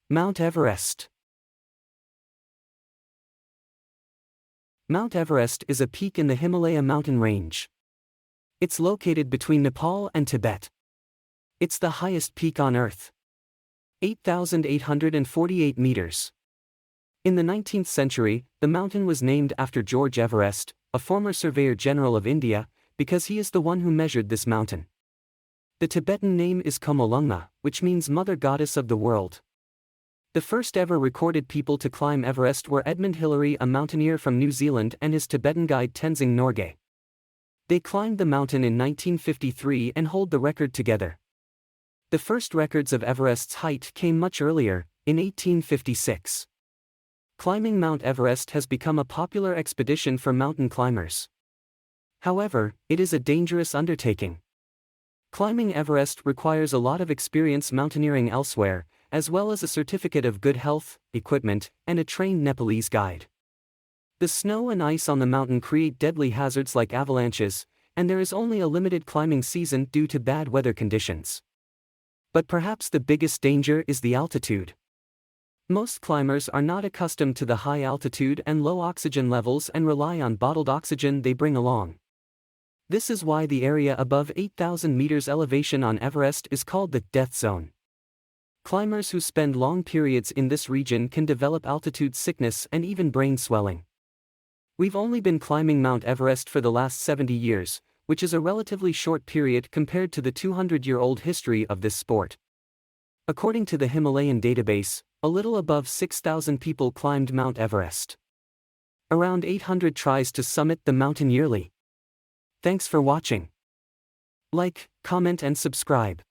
Mount Everest. Mount Everest is a peak in the Himalaya mountain range. It's located between Nepal and Tibet. It's the highest peak on Earth. 8,848 meters. In the 19th century, the mountain was named after George Everest, a former Surveyor General of India, because he is the one who measured this mountain. The Tibetan name is Chomolungma, which means Mother Goddess of the World. The first ever recorded people to climb Everest were Edmund Hillary, a mountaineer from New Zealand, and his Tibetan guide Tenzing Norgay. They climbed the mountain in 1953 and hold the record together. The first records of Everest's height came much earlier, in 1856. Climbing Mount Everest has become a popular expedition for mountain climbers. However, it is a dangerous undertaking. Climbing Everest requires a lot of experience mountaineering elsewhere, as well as a certificate of good health, equipment, and a trained Nepalese guide. The snow and ice on the mountain create deadly hazards like avalanches, and there is only a limited climbing season due to bad weather conditions. But perhaps the biggest danger is the altitude. Most climbers are not accustomed to the high altitude and low oxygen levels and rely on bottled oxygen they bring along. This is why the area above 8,000 meters elevation on Everest is called the death zone. Climbers who spend long periods in this region can develop altitude sickness and even brain swelling. We've only been climbing Mount Everest for the last 70 years, which is a relatively short period compared to the 200-year-old history of this sport. According to the Himalayan Database, a little above 6,000 people climbed Mount Everest. Around 800 tries to summit the mountain yearly. Thanks for watching. Like, comment and subscribe.